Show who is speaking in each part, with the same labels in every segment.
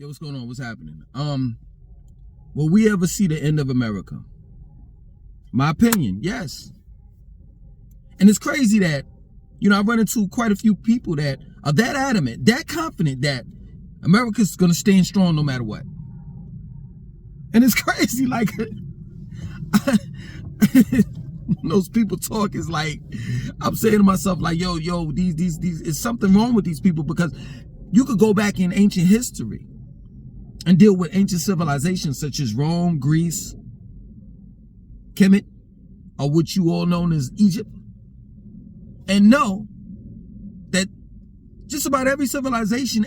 Speaker 1: Yo, what's going on? What's happening? Will we ever see the end of America? My opinion, yes. And it's crazy that, I run into quite a few people that are that adamant, that confident that America's gonna stand strong no matter what. And it's crazy, like those people talk is like, I'm saying to myself, like, yo, these, it's something wrong with these people, because you could go back in ancient history and deal with ancient civilizations such as Rome, Greece, Kemet, or what you all know as Egypt, and know that just about every civilization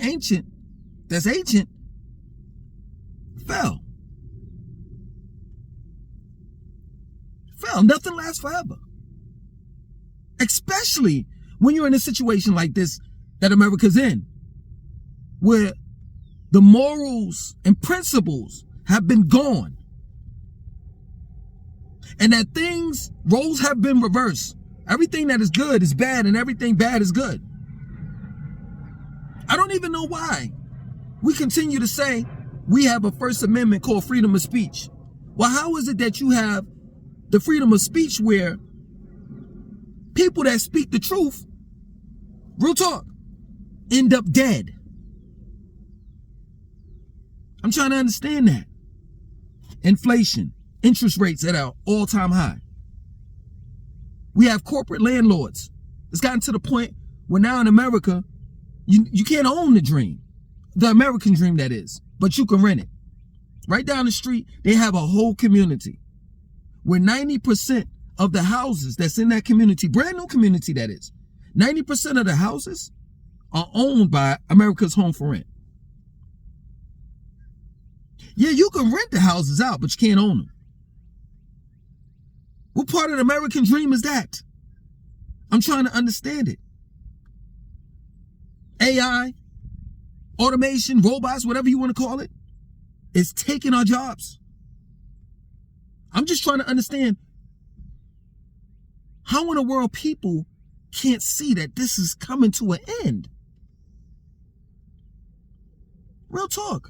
Speaker 1: that's ancient fell. Nothing lasts forever. Especially when you're in a situation like this that America's in, where the morals and principles have been gone, and that roles have been reversed. Everything that is good is bad, and everything bad is good. I don't even know why we continue to say we have a First Amendment called freedom of speech. Well, how is it that you have the freedom of speech where people that speak the truth, real talk, end up dead? I'm trying to understand that. Inflation, interest rates at an all-time high. We have corporate landlords. It's gotten to the point where now in America, you can't own the dream. The American dream, that is. But you can rent it. Right down the street, they have a whole community where 90% of the houses that's in that community, brand new community that is, 90% of the houses are owned by America's Home for Rent. Yeah, you can rent the houses out, but you can't own them. What part of the American dream is that? I'm trying to understand it. AI, automation, robots, whatever you want to call it, is taking our jobs. I'm just trying to understand how in the world people can't see that this is coming to an end. Real talk.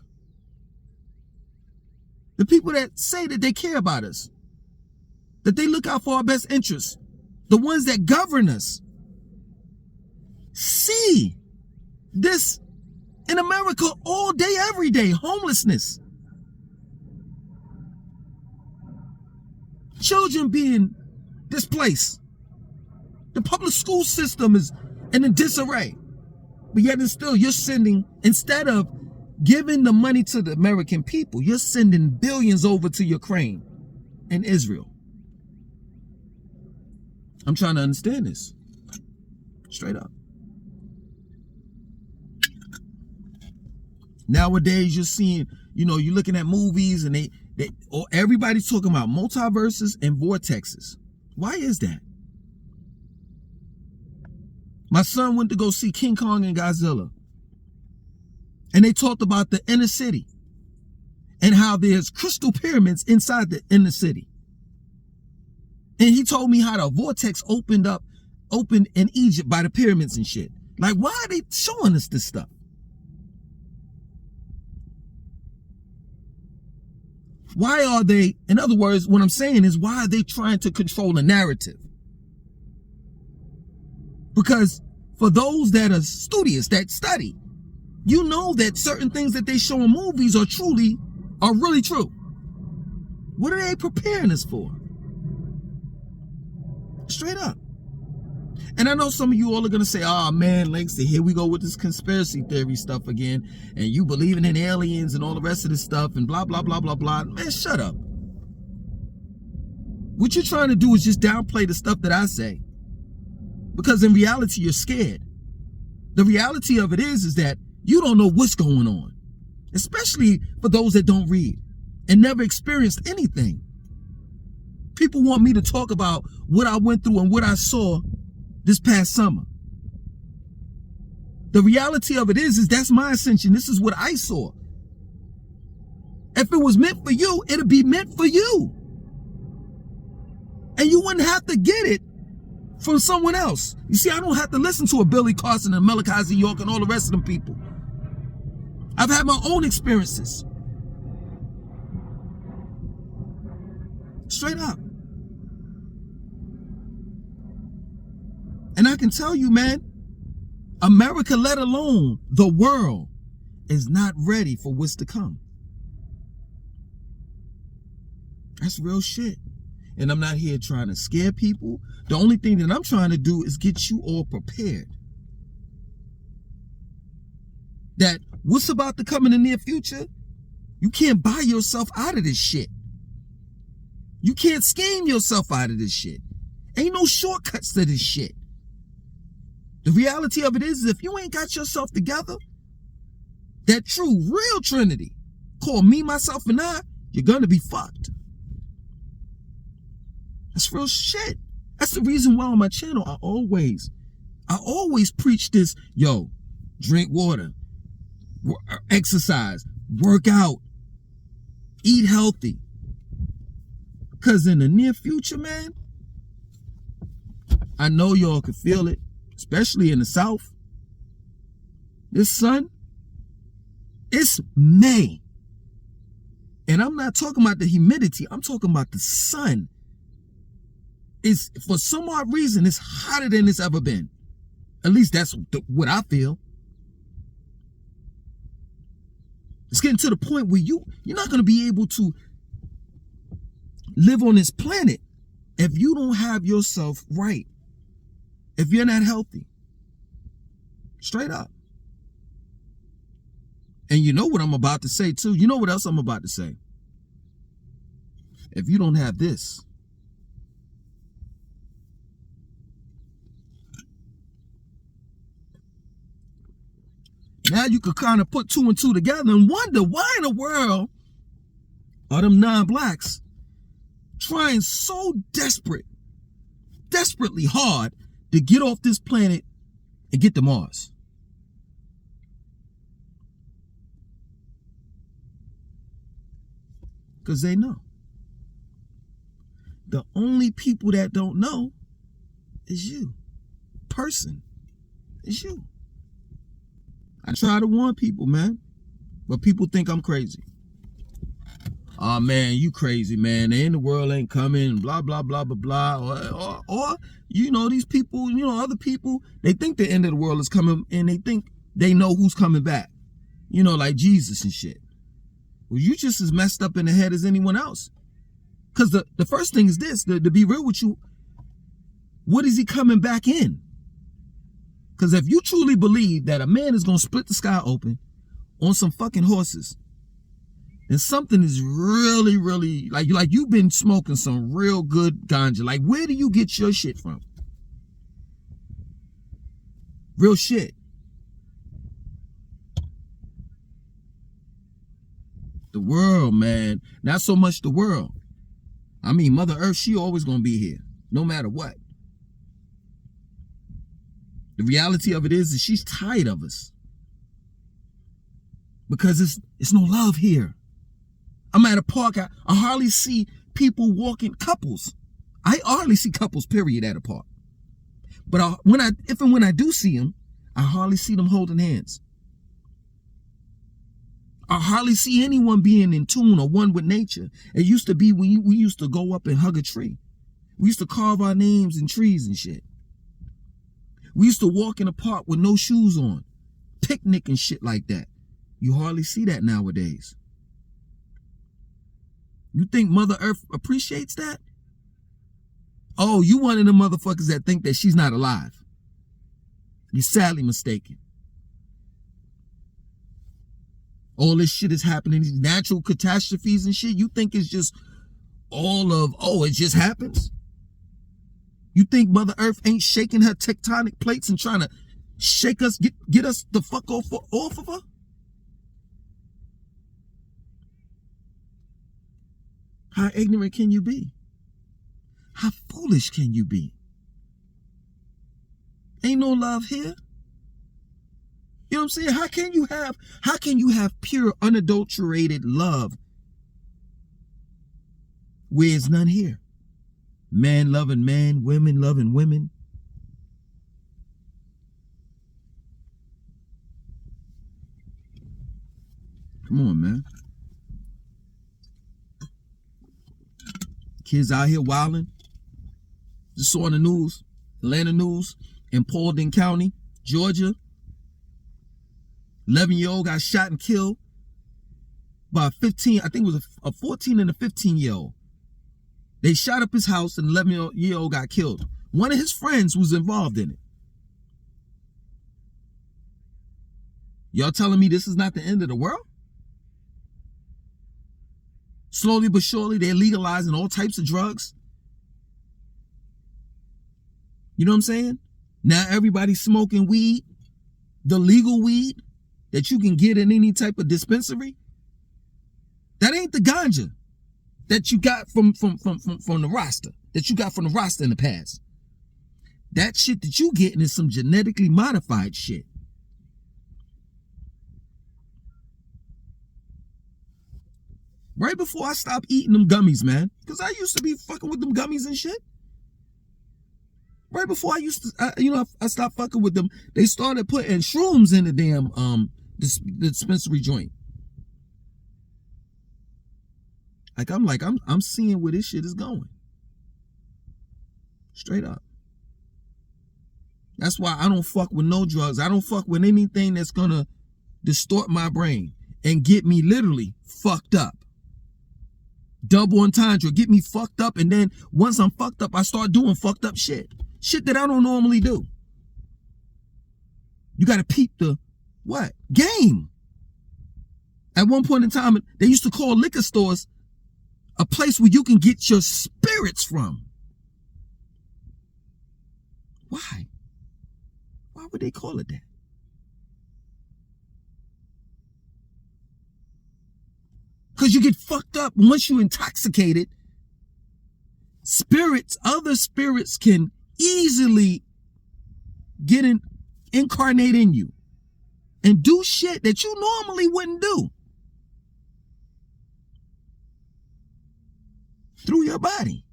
Speaker 1: The people that say that they care about us, that they look out for our best interests, the ones that govern us, see this in America all day, every day. Homelessness. Children being displaced. The public school system is in a disarray. But yet and still, you're sending, instead of giving the money to the American people, you're sending billions over to Ukraine and Israel. I'm trying to understand this. Straight up. Nowadays, you're seeing, you're looking at movies and everybody's talking about multiverses and vortexes. Why is that? My son went to go see King Kong and Godzilla. And they talked about the inner city and how there's crystal pyramids inside the inner city. And he told me how the vortex opened in Egypt by the pyramids and shit. Like, why are they showing us this stuff? Why are they, in other words, what I'm saying is, why are they trying to control the narrative? Because for those that are studious, that study, you know that certain things that they show in movies are really true. What are they preparing us for? Straight up. And I know some of you all are going to say, oh man, Langston, here we go with this conspiracy theory stuff again. And you believing in aliens and all the rest of this stuff and blah, blah, blah, blah, blah. Man, shut up. What you're trying to do is just downplay the stuff that I say. Because in reality, you're scared. The reality of it is that you don't know what's going on. Especially for those that don't read and never experienced anything. People want me to talk about what I went through and what I saw this past summer. The reality of it is that's my ascension. This is what I saw. If it was meant for you, it'd be meant for you. And you wouldn't have to get it from someone else. You see, I don't have to listen to a Billy Carson and Malachi Z. York and all the rest of them people. I've had my own experiences. Straight up. And I can tell you, man, America, let alone the world, is not ready for what's to come. That's real shit. And I'm not here trying to scare people. The only thing that I'm trying to do is get you all prepared. That what's about to come in the near future, you can't buy yourself out of this shit. You can't scheme yourself out of this shit. Ain't no shortcuts to this shit. The reality of it is, if you ain't got yourself together, that true, real Trinity, called me, myself, and I, you're gonna be fucked. That's real shit. That's the reason why on my channel, I always preach this, yo, drink water, exercise, work out, eat healthy. Because in the near future, man, I know y'all can feel it, especially in the South. This sun, it's May. And I'm not talking about the humidity. I'm talking about the sun. It's, for some odd reason, it's hotter than it's ever been. At least that's what I feel. It's getting to the point where you're not going to be able to live on this planet if you don't have yourself right. If you're not healthy. Straight up. And you know what I'm about to say too. You know what else I'm about to say. If you don't have this, now you could kind of put two and two together and wonder why in the world are them non-blacks trying so desperately hard to get off this planet and get to Mars. Because they know. The only people that don't know is you. Person is you. I try to warn people, man, but people think I'm crazy. Oh man, you crazy, man. The end of the world ain't coming, blah, blah, blah, blah, blah. Or, you know, these people, you know, other people, they think the end of the world is coming and they think they know who's coming back. You know, like Jesus and shit. Well, you just as messed up in the head as anyone else. Because the first thing is this, to be real with you, what is he coming back in? Because if you truly believe that a man is going to split the sky open on some fucking horses, then something is really, really, like you've been smoking some real good ganja. Like, where do you get your shit from? Real shit. The world, man. Not so much the world. I mean, Mother Earth, she always going to be here, no matter what. The reality of it is that she's tired of us. Because it's no love here. I'm at a park, I hardly see people walking, couples. I hardly see couples, period, at a park. But if and when I do see them, I hardly see them holding hands. I hardly see anyone being in tune or one with nature. It used to be when we used to go up and hug a tree. We used to carve our names in trees and shit. We used to walk in the park with no shoes on, picnic and shit like that. You hardly see that nowadays. You think Mother Earth appreciates that? Oh, you one of the motherfuckers that think that she's not alive. You're sadly mistaken. All this shit is happening, these natural catastrophes and shit. You think it's just all of, oh, it just happens? You think Mother Earth ain't shaking her tectonic plates and trying to shake us, get us the fuck off of her? How ignorant can you be? How foolish can you be? Ain't no love here. You know what I'm saying? How can you have pure, unadulterated love where there's none here? Man loving man, women loving women. Come on, man. Kids out here wilding. Just saw in the news, Atlanta news, in Paulding County, Georgia. 11-year-old got shot and killed by a 15, I think it was a 14 and a 15-year-old. They shot up his house and 11-year-old got killed. One of his friends was involved in it. Y'all telling me this is not the end of the world? Slowly but surely, they're legalizing all types of drugs. You know what I'm saying? Now everybody's smoking weed, the legal weed that you can get in any type of dispensary. That ain't the ganja that you got from the roster, that you got from the roster in the past. That shit that you getting is some genetically modified shit. Right before I stopped eating them gummies, man, because I used to be fucking with them gummies and shit. Right before I stopped fucking with them, they started putting shrooms in the damn dispensary joint. I'm seeing where this shit is going. Straight up. That's why I don't fuck with no drugs. I don't fuck with anything that's gonna distort my brain and get me literally fucked up. Double entendre, get me fucked up, and then once I'm fucked up, I start doing fucked up shit. Shit that I don't normally do. You gotta peep the what? Game. At one point in time, they used to call liquor stores a place where you can get your spirits from. Why? Why would they call it that? Because you get fucked up once you're intoxicated. Spirits, other spirits can easily incarnate in you and do shit that you normally wouldn't do through your body.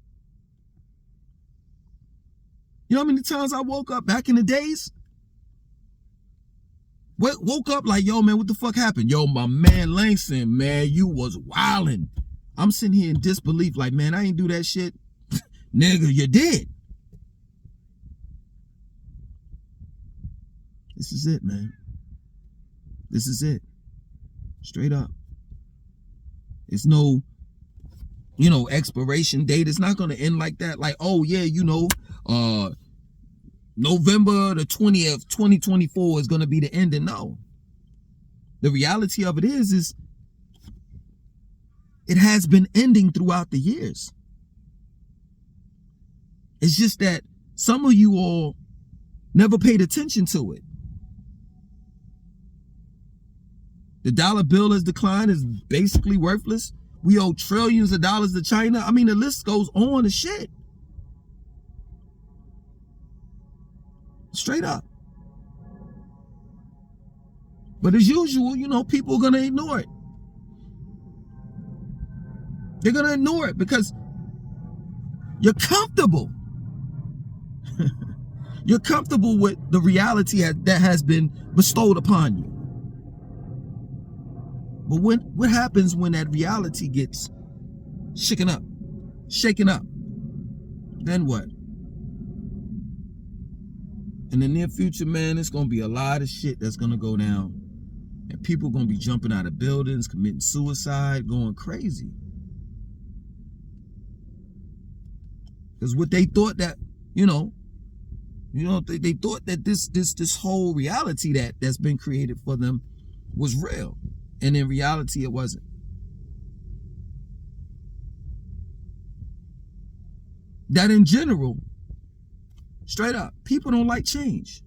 Speaker 1: You know how many times I woke up back in the days? Woke up like, yo, man, what the fuck happened? Yo, my man Langston, man, you was wildin'. I'm sitting here in disbelief like, man, I ain't do that shit. Nigga, you did. This is it, man. This is it. Straight up. It's no, expiration date. It's not going to end like that. Like, oh, yeah, November the 20th, 2024 is going to be the ending. No. The reality of it is it has been ending throughout the years. It's just that some of you all never paid attention to it. The dollar bill has declined, is basically worthless. We owe trillions of dollars to China. I mean, the list goes on and shit. Straight up. But as usual, people are going to ignore it. They're going to ignore it because you're comfortable. You're comfortable with the reality that has been bestowed upon you. But what happens when that reality gets shaken up? Then what? In the near future, man, it's going to be a lot of shit that's going to go down. And people are going to be jumping out of buildings, committing suicide, going crazy. Because what they thought that, they thought that this whole reality that's been created for them was real. And in reality, it wasn't. That in general, straight up, people don't like change.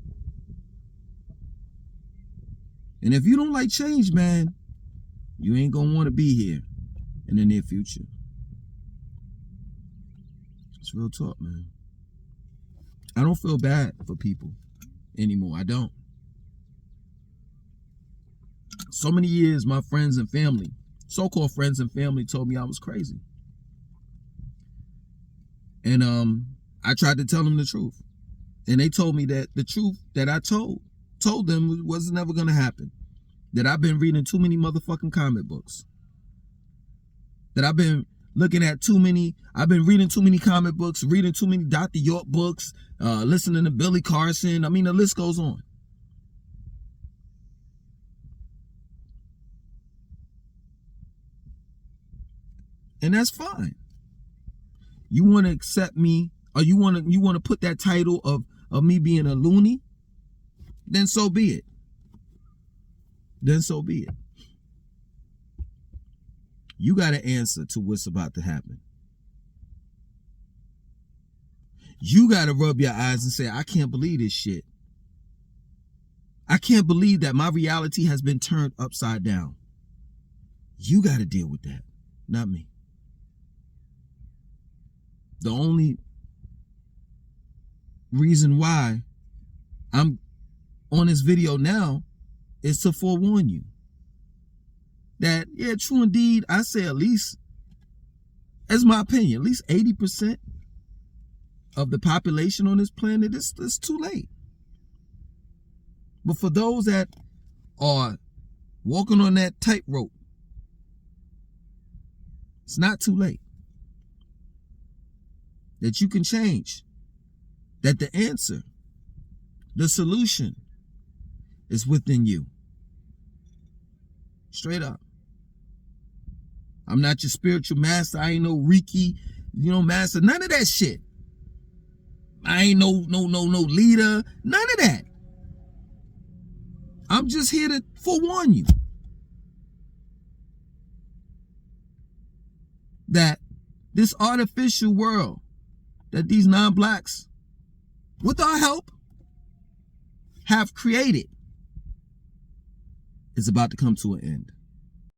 Speaker 1: And if you don't like change, man, you ain't gonna want to be here in the near future. It's real talk, man. I don't feel bad for people anymore. I don't. So many years, my friends and family, so-called friends and family, told me I was crazy. And I tried to tell them the truth. And they told me that the truth that I told them was never going to happen. that I've been reading too many motherfucking comic books. That I've been looking at I've been reading too many comic books, reading too many Dr. York books, listening to Billy Carson. I mean, the list goes on. And that's fine. You want to accept me, or you want to put that title of me being a loony, then so be it. Then so be it. You got to answer to what's about to happen. You got to rub your eyes and say, I can't believe this shit. I can't believe that my reality has been turned upside down. You got to deal with that, not me. The only reason why I'm on this video now is to forewarn you that, yeah, true indeed, I say at least, as my opinion, at least 80% of the population on this planet is too late. But for those that are walking on that tightrope, it's not too late. That you can change. That the answer, the solution, is within you. Straight up. I'm not your spiritual master. I ain't no Reiki, master. None of that shit. I ain't no leader. None of that. I'm just here to forewarn you that this artificial world that these non-blacks, with our help, have created is about to come to an end.